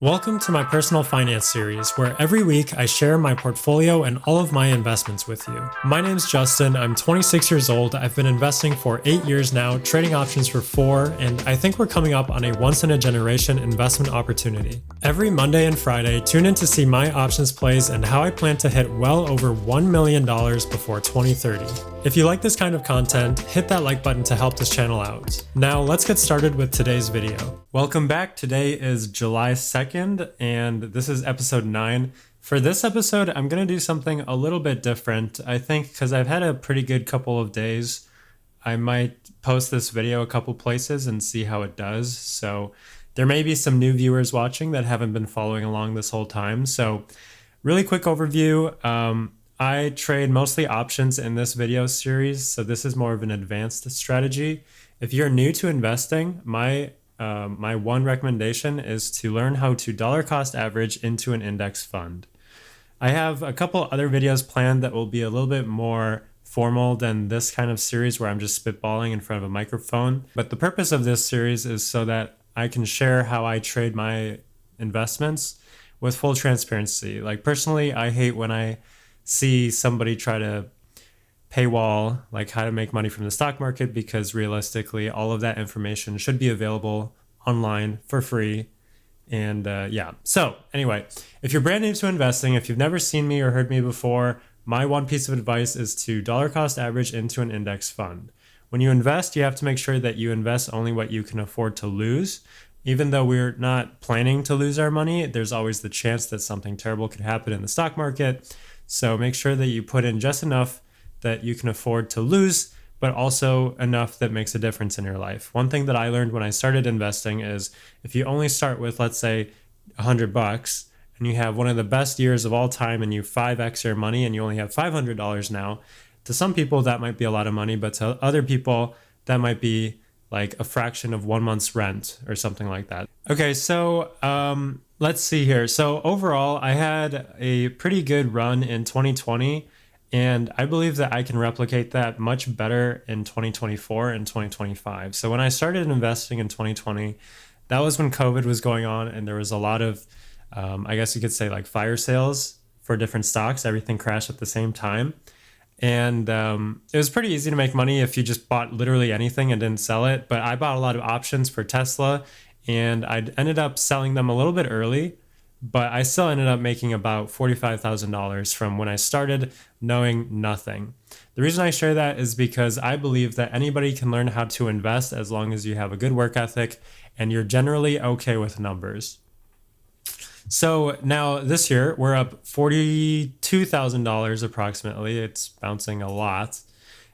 Welcome to my personal finance series, where every week I share my portfolio and all of my investments with you. My name's Justin, I'm 26 years old, I've been investing for 8 years now, trading options for 4, and I think we're coming up on a once-in-a-generation investment opportunity. Every Monday and Friday, tune in to see my options plays and how I plan to hit well over $1 million before 2030. If you like this kind of content, hit that like button to help this channel out. Now let's get started with today's video. Welcome back. Today is July 2nd and this is episode 9. For this episode, I'm going to do something a little bit different. I think because I've had a pretty good couple of days, I might post this video a couple places and see how it does. So there may be some new viewers watching that haven't been following along this whole time. So really quick overview. I trade mostly options in this video series, so this is more of an advanced strategy. If you're new to investing, my one recommendation is to learn how to dollar cost average into an index fund. I have a couple other videos planned that will be a little bit more formal than this kind of series where I'm just spitballing in front of a microphone. But the purpose of this series is so that I can share how I trade my investments with full transparency. Like personally, I hate when I see somebody try to paywall like how to make money from the stock market, because realistically all of that information should be available online for free. And so anyway, if you're brand new to investing, if you've never seen me or heard me before, my one piece of advice is to dollar cost average into an index fund. When you invest, you have to make sure that you invest only what you can afford to lose. Even though we're not planning to lose our money, there's always the chance that something terrible could happen in the stock market. So make sure that you put in just enough that you can afford to lose, but also enough that makes a difference in your life. One thing that I learned when I started investing is if you only start with, let's say, $100 and you have one of the best years of all time and you 5x your money and you only have $500 now, to some people that might be a lot of money, but to other people that might be like a fraction of 1 month's rent or something like that. Okay, so let's see here. So overall, I had a pretty good run in 2020, and I believe that I can replicate that much better in 2024 and 2025. So when I started investing in 2020, that was when COVID was going on, and there was a lot of, I guess you could say like fire sales for different stocks. Everything crashed at the same time. And it was pretty easy to make money if you just bought literally anything and didn't sell it. But I bought a lot of options for Tesla, and I ended up selling them a little bit early, but I still ended up making about $45,000 from when I started knowing nothing. The reason I share that is because I believe that anybody can learn how to invest as long as you have a good work ethic and you're generally okay with numbers. So now this year we're up $42,000 approximately. It's bouncing a lot.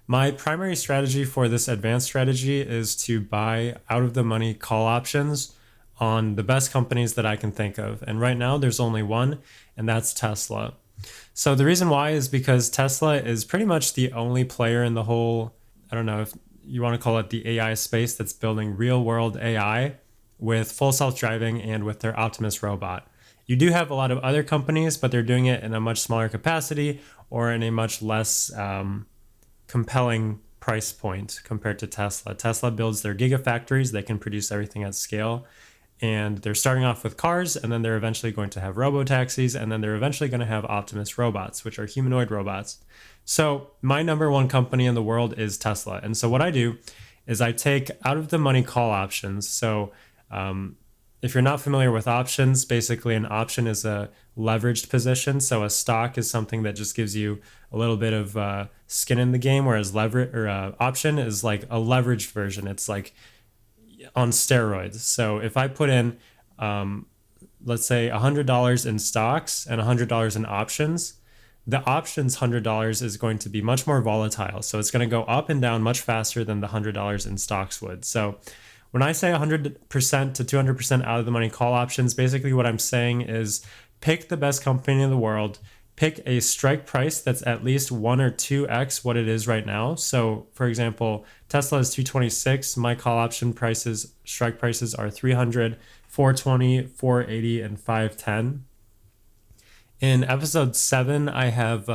My primary strategy for this advanced strategy is to buy out of the money call options on the best companies that I can think of. And right now there's only one, and that's Tesla. So the reason why is because Tesla is pretty much the only player in the whole, I don't know if you want to call it the AI space, that's building real world AI with full self-driving and with their Optimus robot. You do have a lot of other companies, but they're doing it in a much smaller capacity or in a much less compelling price point compared to Tesla. Tesla builds their gigafactories. They can produce everything at scale. And they're starting off with cars, and then they're eventually going to have robo-taxis, and then they're eventually going to have Optimus robots, which are humanoid robots. So my number one company in the world is Tesla. And so what I do is I take out of the money call options. So if you're not familiar with options, basically an option is a leveraged position. So a stock is something that just gives you a little bit of skin in the game, whereas option is like a leveraged version. It's like on steroids. So if I put in, let's say $100 in stocks and $100 in options, the options $100 is going to be much more volatile. So it's going to go up and down much faster than the $100 in stocks would. So when I say 100% to 200% out of the money call options, basically what I'm saying is pick the best company in the world, pick a strike price that's at least 1 or 2x what it is right now. So for example, Tesla is 226. My call option prices, strike prices are 300, 420, 480, and 510. In episode 7, I have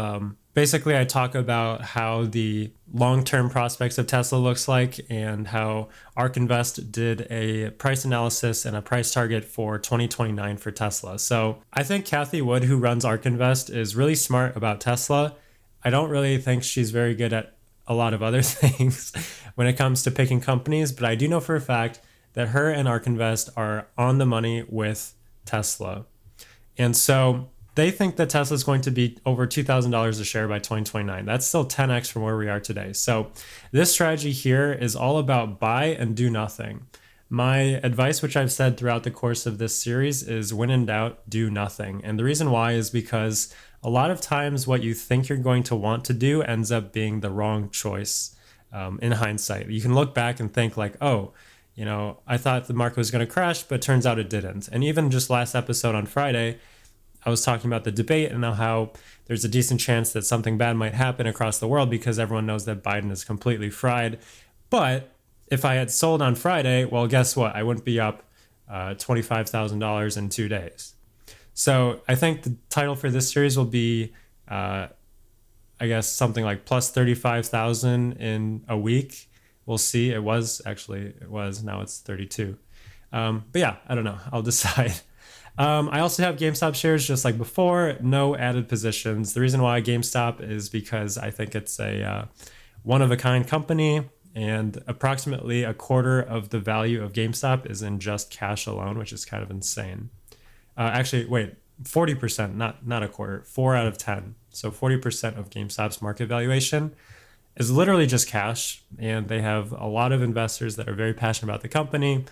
Basically, I talk about how the long-term prospects of Tesla looks like and how ARK Invest did a price analysis and a price target for 2029 for Tesla. So I think Kathy Wood, who runs ARK Invest, is really smart about Tesla. I don't really think she's very good at a lot of other things when it comes to picking companies, but I do know for a fact that her and ARK Invest are on the money with Tesla. And so they think that Tesla is going to be over $2,000 a share by 2029. That's still 10x from where we are today. So this strategy here is all about buy and do nothing. My advice, which I've said throughout the course of this series, is when in doubt, do nothing. And the reason why is because a lot of times what you think you're going to want to do ends up being the wrong choice in hindsight. You can look back and think like, oh, I thought the market was going to crash, but turns out it didn't. And even just last episode on Friday, I was talking about the debate and how there's a decent chance that something bad might happen across the world because everyone knows that Biden is completely fried. But if I had sold on Friday, well, guess what? I wouldn't be up $25,000 in 2 days. So I think the title for this series will be, I guess, something like plus 35,000 in a week. We'll see. It was. Now it's 32. But yeah, I don't know. I'll decide. I also have GameStop shares just like before, no added positions. The reason why GameStop is because I think it's a one-of-a-kind company, and approximately a quarter of the value of GameStop is in just cash alone, which is kind of insane. 40%, not a quarter, 4 out of 10. So 40% of GameStop's market valuation is literally just cash, and they have a lot of investors that are very passionate about the company.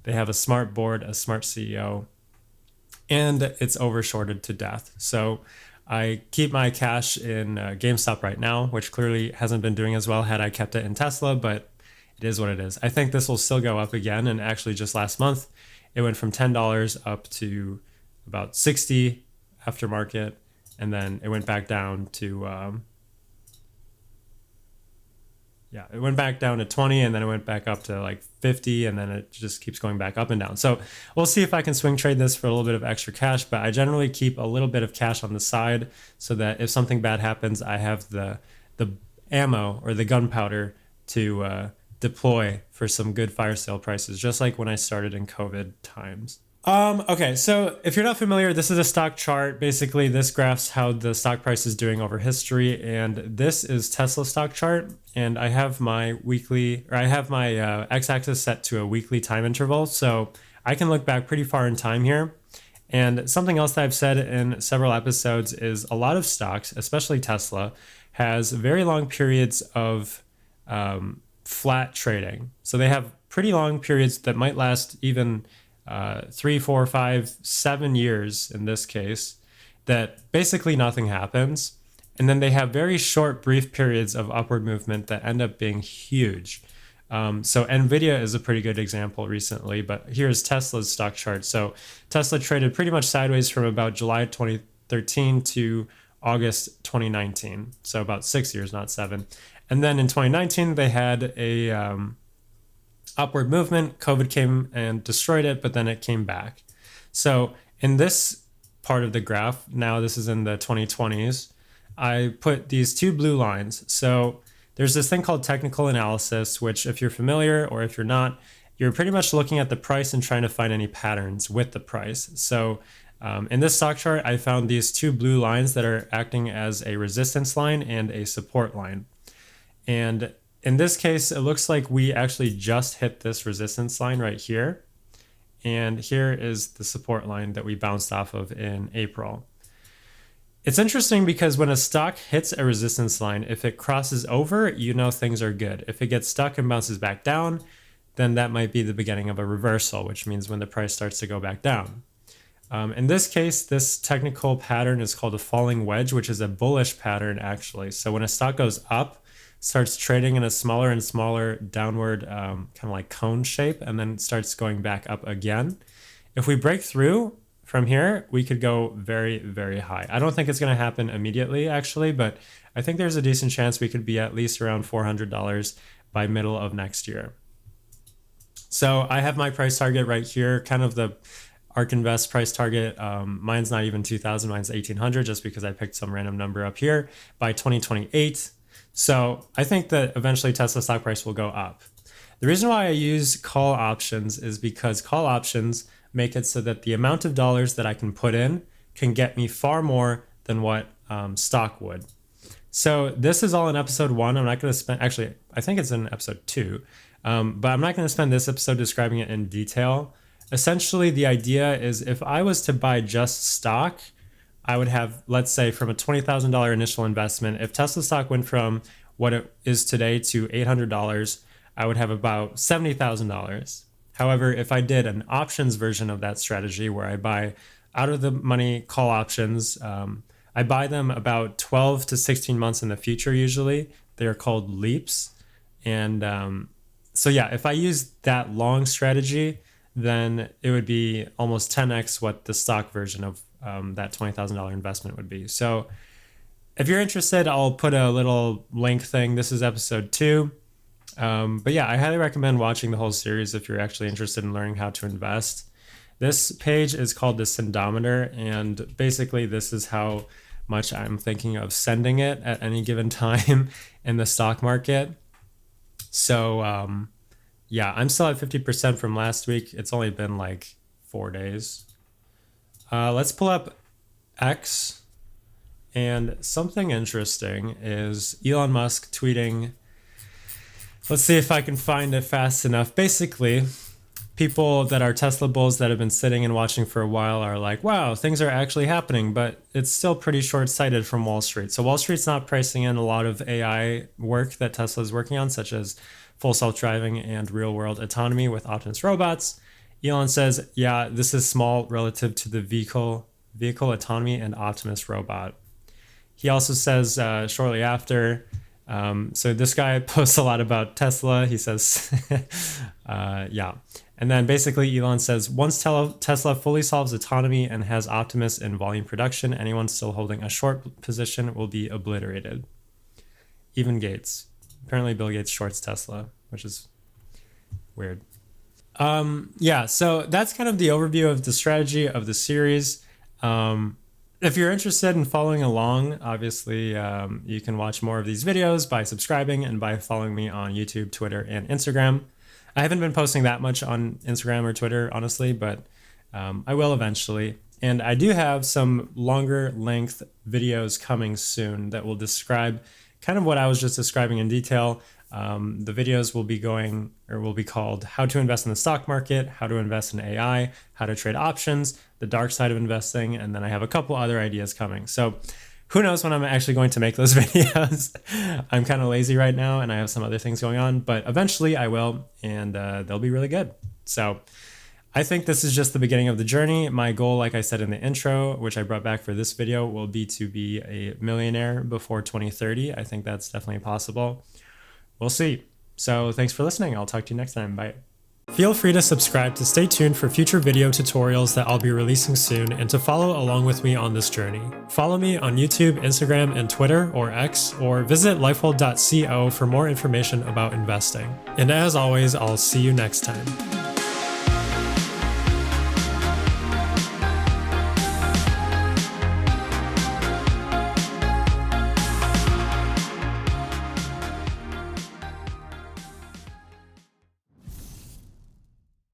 They have a smart board, a smart CEO, and it's overshorted to death. So I keep my cash in GameStop right now, which clearly hasn't been doing as well had I kept it in Tesla, but it is what it is. I think this will still go up again. And actually just last month, it went from $10 up to about $60 after market. And then it went back down to, it went back down to 20, and then it went back up to like 50, and then it just keeps going back up and down. So we'll see if I can swing trade this for a little bit of extra cash, but I generally keep a little bit of cash on the side so that if something bad happens, I have the ammo or the gunpowder to deploy for some good fire sale prices, just like when I started in COVID times. Okay, so if you're not familiar, this is a stock chart. Basically, this graphs how the stock price is doing over history, and this is Tesla stock chart. And I have my x-axis set to a weekly time interval, so I can look back pretty far in time here. And something else that I've said in several episodes is a lot of stocks, especially Tesla, has very long periods of flat trading. So they have pretty long periods that might last even 3, 4, 5, 7 years in this case, that basically nothing happens. And then they have very short, brief periods of upward movement that end up being huge. So NVIDIA is a pretty good example recently, but here's Tesla's stock chart. So Tesla traded pretty much sideways from about July 2013 to August 2019. So about 6 years, not 7. And then in 2019, they had a upward movement. COVID came and destroyed it, but then it came back. So in this part of the graph, now this is in the 2020s, I put these two blue lines. So there's this thing called technical analysis, which if you're familiar or if you're not, you're pretty much looking at the price and trying to find any patterns with the price. So in this stock chart, I found these two blue lines that are acting as a resistance line and a support line. And in this case, it looks like we actually just hit this resistance line right here. And here is the support line that we bounced off of in April. It's interesting because when a stock hits a resistance line, if it crosses over, you know things are good. If it gets stuck and bounces back down, then that might be the beginning of a reversal, which means when the price starts to go back down. In this case, this technical pattern is called a falling wedge, which is a bullish pattern actually. So when a stock goes up, starts trading in a smaller and smaller downward kind of like cone shape, and then starts going back up again. If we break through from here, we could go very, very high. I don't think it's going to happen immediately, actually, but I think there's a decent chance we could be at least around $400 by middle of next year. So I have my price target right here, kind of the ARK Invest price target. Mine's not even 2,000, mine's 1,800, just because I picked some random number up here, by 2028. So I think that eventually Tesla stock price will go up. The reason why I use call options is because call options make it so that the amount of dollars that I can put in can get me far more than what stock would. So this is all in episode 1. I'm not going to spend, actually, I think it's in episode 2, but I'm not going to spend this episode describing it in detail. Essentially, the idea is if I was to buy just stock, I would have, let's say, from a $20,000 initial investment, if Tesla stock went from what it is today to $800, I would have about $70,000. However, if I did an options version of that strategy where I buy out of the money call options, I buy them about 12 to 16 months in the future usually. They are called leaps. And so yeah, if I use that long strategy, then it would be almost 10x what the stock version of that $20,000 investment would be. So if you're interested, I'll put a little link thing. This is episode 2. But yeah, I highly recommend watching the whole series if you're actually interested in learning how to invest. This page is called the sendometer, and basically this is how much I'm thinking of sending it at any given time in the stock market. So yeah, I'm still at 50% from last week. It's only been like 4 days. Let's pull up X, and something interesting is Elon Musk tweeting. Let's see if I can find it fast enough. Basically, people that are Tesla bulls that have been sitting and watching for a while are like, wow, things are actually happening, but it's still pretty short-sighted from Wall Street. So Wall Street's not pricing in a lot of AI work that Tesla is working on, such as full self-driving and real-world autonomy with Optimus robots. Elon says, yeah, this is small relative to the vehicle autonomy and Optimus robot. He also says shortly after, so this guy posts a lot about Tesla. He says, yeah. And then basically Elon says, once Tesla fully solves autonomy and has Optimus in volume production, anyone still holding a short position will be obliterated. Even Gates. Apparently Bill Gates shorts Tesla, which is weird. Yeah, so that's kind of the overview of the strategy of the series. If you're interested in following along, obviously you can watch more of these videos by subscribing and by following me on YouTube, Twitter, and Instagram. I haven't been posting that much on Instagram or Twitter, honestly, but I will eventually. And I do have some longer length videos coming soon that will describe kind of what I was just describing in detail. The videos will be called How to Invest in the Stock Market, How to Invest in AI, How to Trade Options, The Dark Side of Investing, and then I have a couple other ideas coming. So who knows when I'm actually going to make those videos. I'm kind of lazy right now and I have some other things going on, but eventually I will, and they'll be really good. So I think this is just the beginning of the journey. My goal, like I said in the intro, which I brought back for this video, will be to be a millionaire before 2030. I think that's definitely possible. We'll see. So thanks for listening. I'll talk to you next time. Bye. Feel free to subscribe to stay tuned for future video tutorials that I'll be releasing soon and to follow along with me on this journey. Follow me on YouTube, Instagram, and Twitter, or X, or visit lifewell.co for more information about investing. And as always, I'll see you next time.